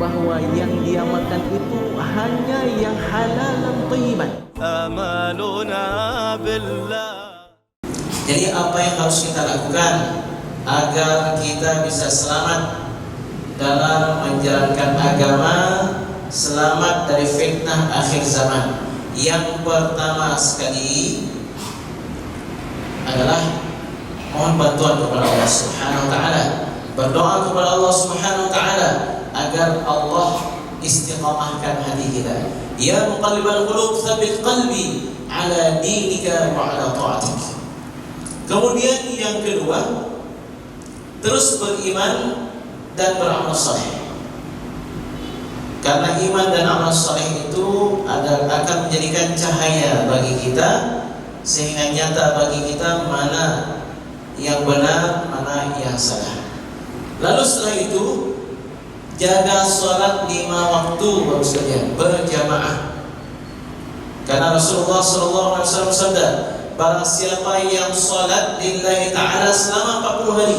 bahwa yang dia makan itu hanya yang halal dan thayyiban. Amaluna billah. Jadi apa yang harus kita lakukan agar kita bisa selamat dalam menjalankan agama, selamat dari fitnah akhir zaman? Yang pertama sekali adalah mohon bantuan kepada Allah Subhanahu wa taala. Berdoa kepada Allah Subhanahu wa taala agar Allah istiqamahkan hati kita. Ya muqallibal qulub, tsabbit qalbi ala dinika wa ala ta'atik. Kemudian yang kedua, terus beriman dan beramal saleh. Karena iman dan amal saleh itu akan menjadikan cahaya bagi kita, sehingga nyata bagi kita mana yang benar, mana yang salah. Lalu setelah itu jaga sholat 5 waktu baru saja berjamaah. Karena Rasulullah SAW bersabda, barang siapa yang sholat lillahi ta'ala selama 40 hari,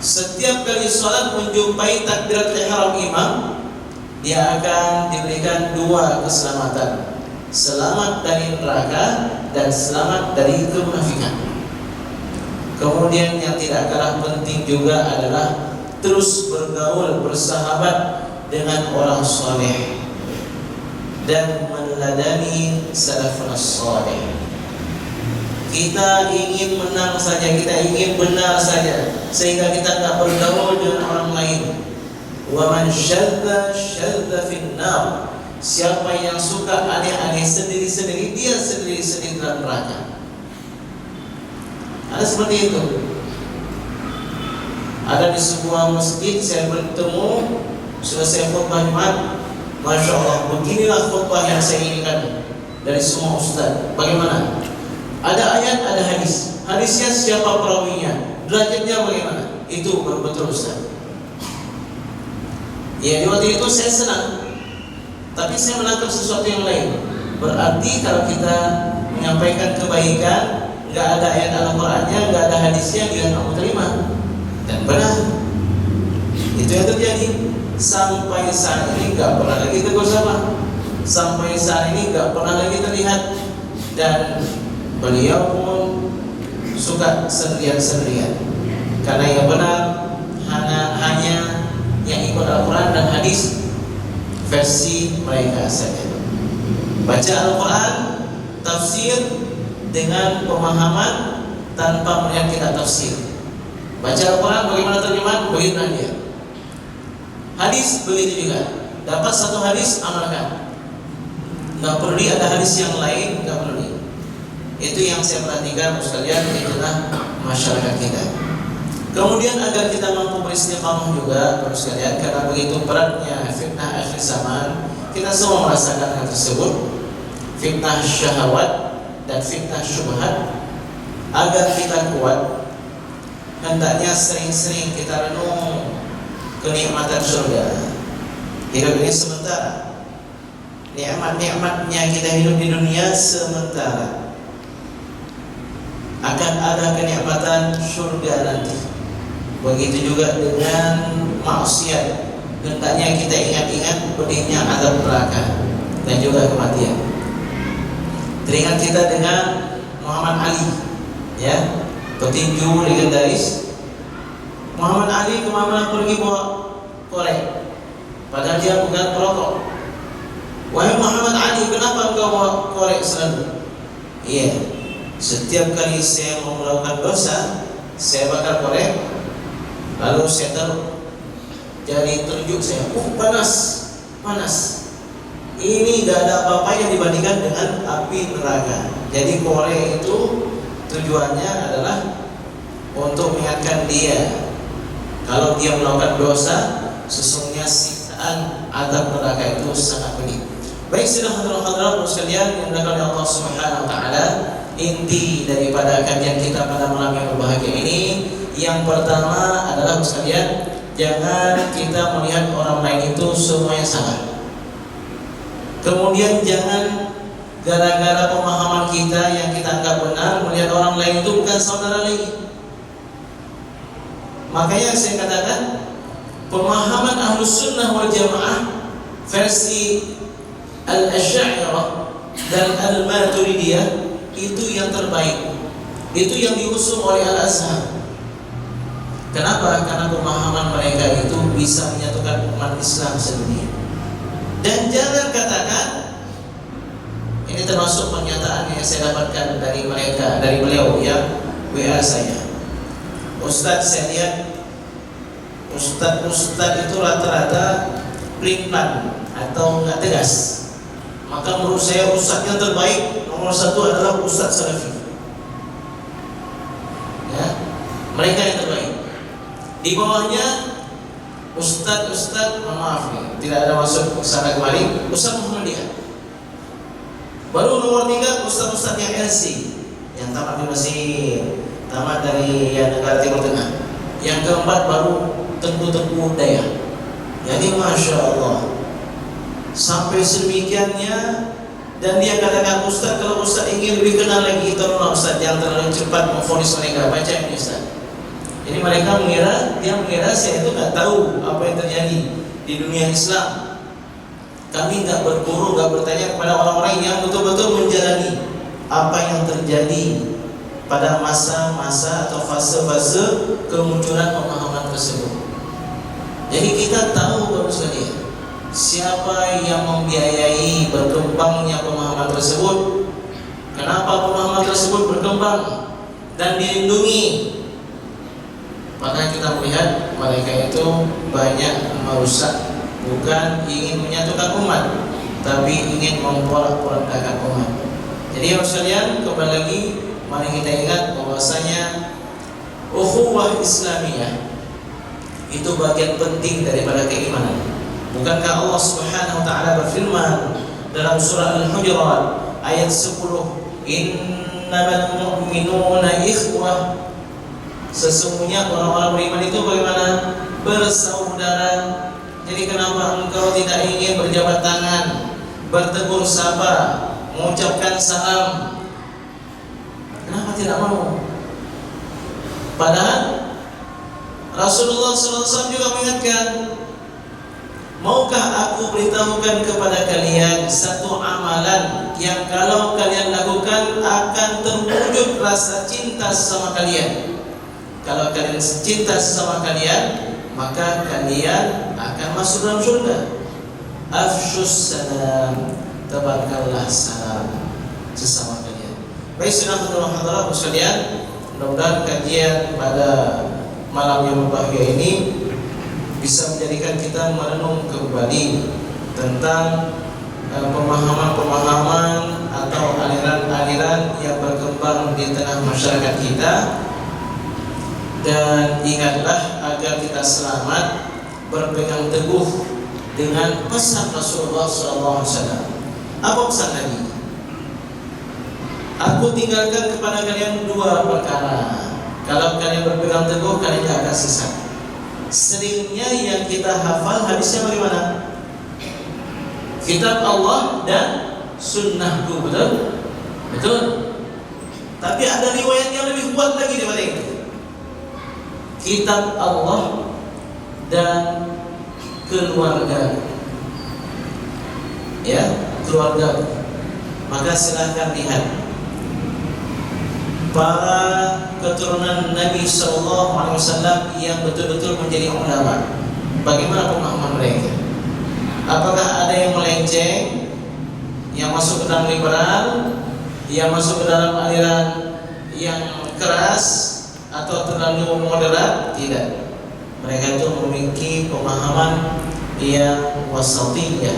setiap kali sholat menjumpai takbiratul ihram imam, dia akan diberikan 2 keselamatan: selamat dari neraka dan selamat dari kemunafikan. Kemudian yang tidak kalah penting juga adalah terus bergaul, bersahabat dengan orang soleh dan meneladani salafun saleh. Kita ingin menang saja, kita ingin benar saja, sehingga kita tak bergaul dengan orang lain. Wa man syadda syadda finnar. Siapa yang suka aneh-aneh sendiri-sendiri, dia sendiri-sendiri dalam neraka. Ada seperti itu. Ada di sebuah masjid saya bertemu, sudah saya khutbah Jumat, Masya Allah, beginilah khutbah yang saya inginkan dari semua ustaz. Bagaimana? Ada ayat, ada hadis. Hadisnya siapa perawinya, derajatnya bagaimana? Itu betul ustaz. Ya, di waktu itu saya senang, tapi saya menangkap sesuatu yang lain. Berarti kalau kita menyampaikan kebaikan, nggak ada ayat Al-Qur'annya, nggak ada hadisnya, dia nggak mau terima. Dan benar, itu yang terjadi. Sampai saat ini nggak pernah lagi tegur sama. Sampai saat ini nggak pernah lagi terlihat. Dan beliau pun suka sendirian-sendirian. Karena yang benar hanya yang ikut Al-Quran dan hadis versi mereka saja. Baca Al-Quran, tafsir dengan pemahaman tanpa melihat kita tafsir. Baca Al-Quran bagaimana terjemahan, begitu dia. Hadis begitu juga. Dapat satu hadis, amalkan. Nggak perlu ada hadis yang lain, nggak perlu. Itu yang saya perhatikan sekalian, itulah masyarakat kita. Kemudian agar kita mampu beristiqamah juga sekalian, karena begitu beratnya fitnah akhir zaman, kita semua merasakan hal tersebut. Fitnah syahwat dan fitnah syubhat. Agar kita kuat, hendaknya sering-sering kita renung kenikmatan surga. Hidup ini sementara. Nikmat-nikmatnya kita hidup di dunia sementara. Akan ada kenikmatan surga nanti. Begitu juga dengan maksiat. Hendaknya kita ingat-ingat pedihnya azab neraka dan juga kematian. Teringat kita dengan Muhammad Ali, ya, petinju legendaris. Muhammad Ali kemana pergi bawa korek, padahal dia bukan perokok. Wahai Muhammad Ali, kenapa engkau bawa korek selalu? Iya, setiap kali saya mau melakukan dosa, saya bakar korek, lalu saya taruh jari telunjuk saya, panas, panas. Ini tidak ada apa-apanya dibandingkan dengan api neraka. Jadi korek itu tujuannya adalah untuk mengingatkan dia, kalau dia melakukan dosa, sesungguhnya siksaan azab neraka itu sangat pedih. Baik, sidang hadirin sekalian yang dimuliakan oleh Allah Subhanahu wa taala, inti daripada kajian kita pada malam yang berbahagia ini, yang pertama adalah sekalian, jangan kita melihat orang lain itu semuanya salah. Kemudian jangan gara-gara pemahaman kita yang kita anggap benar, melihat orang lain itu bukan saudara lagi. Makanya saya katakan, pemahaman Ahlus Sunnah wal Jamaah versi Al-Asy'ariyah dan Al-Maturidiyah itu yang terbaik. Itu yang diusung oleh Al-Azhar. Kenapa? Karena pemahaman mereka itu bisa menyatukan umat Islam sedunia. Dan jangan katakan, ini termasuk pernyataan yang saya dapatkan dari mereka, dari beliau yang WA saya. Ustadz, saya lihat Ustadz itu rata-rata pelin-pelan atau nggak tegas. Maka menurut saya ustadz yang terbaik nomor satu adalah Ustadz Salafi. Ya, mereka yang terbaik. Di bawahnya Ustadz, maaf nih, tidak ada masuk sana kemari, Ustadz Muhammadiyah. Baru nomor 3 Ustadz yang LC, yang tamat di Mesir, tamat dari negara Timur Tengah. Yang keempat baru tengku Daya. Jadi Masya Allah, sampai sedemikiannya. Dan dia katakan, Ustaz, kalau Ustaz ingin lebih kenal lagi, tolonglah Ustaz, jangan terlalu cepat memvonis mereka. Baca ini Ustaz. Jadi mereka mengira saya itu nggak tahu apa yang terjadi di dunia Islam. Kami nggak berguru, nggak bertanya kepada orang-orang yang betul-betul menjalani apa yang terjadi pada masa-masa atau fase-fase kemunculan pemahaman tersebut. Jadi kita tahu baru sekali siapa yang membiayai berkembangnya pemahaman tersebut, kenapa pemahaman tersebut berkembang dan dilindungi. Maka kita melihat mereka itu banyak merusak, bukan ingin menyatukan umat, tapi ingin memporak-porandakan umat. Jadi ya sekalian, kembali lagi, mari kita ingat bahwasanya ukhuwah Islamiyah itu bagian penting daripada keimanan. Bukankah Allah Subhanahu wa taala berfirman dalam surah Al-Hujurat ayat 10, "Innamal mu'minuna ikhwah." Sesungguhnya orang-orang beriman itu bagaimana? Bersaudara. Jadi kenapa engkau tidak ingin berjabat tangan, bertegur sapa, mengucapkan salam? Kenapa tidak mau? Padahal Rasulullah SAW juga mengingatkan, maukah aku beritahukan kepada kalian satu amalan yang kalau kalian lakukan akan terwujud rasa cinta sama kalian. Kalau kalian cinta sama kalian, maka kalian akan masuk dalam surga. Afshus salam, tebarkanlah salam sesama kalian. Baik, saudara hadirin sekalian, mudah-mudahan kajian pada malam yang berbahagia ini bisa menjadikan kita merenung kembali tentang pemahaman-pemahaman atau aliran-aliran yang berkembang di tengah masyarakat kita. Dan ingatlah agar kita selamat berpegang teguh dengan pesan Rasulullah SAW. Apa pesan tadi? Aku tinggalkan kepada kalian 2 perkara. Kalau kalian berpegang teguh, kalian tidak akan sesat. Seringnya yang kita hafal hadisnya bagaimana? Kitab Allah dan sunnahku, betul? Betul. Tapi ada riwayat yang lebih kuat lagi daripada itu. Kitab Allah dan keluarga. Ya, keluarga. Maka silahkan lihat para keturunan Nabi SAW yang betul-betul menjadi ulama. Bagaimana pemahaman mereka? Apakah ada yang melenceng, yang masuk ke dalam liberal, yang masuk ke dalam aliran yang keras, atau terlalu moderat? Tidak. Mereka itu memiliki pemahaman yang wasatiyah.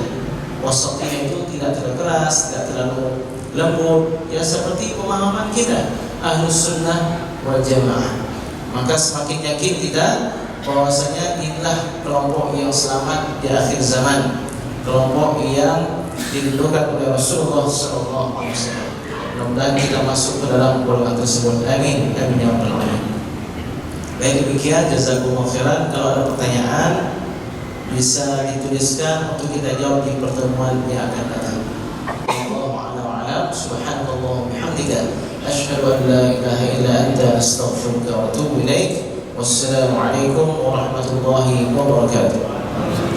Wasatiyah itu tidak terlalu keras, tidak terlalu lembut, ya seperti pemahaman kita Ahlus Sunnah wal Jamaah. Maka semakin yakin kita bahwasanya inilah kelompok yang selamat di akhir zaman, kelompok yang dilindungi oleh Rasulullah SAW. Mudah-mudahan kita masuk ke dalam golongan tersebut. Amin. Amin ya rabbal alamin. Baik, demikian, jazakumullah khairan. Kalau ada pertanyaan bisa dituliskan untuk kita jawab di pertemuan yang akan datang. Wallahu a'lam. Subhanallah wa bihamdika, asyhadu an la ilaha illa anta, astaghfiruka wa atubu ilaik. Wassalamualaikum warahmatullahi warahmatullahi wabarakatuh.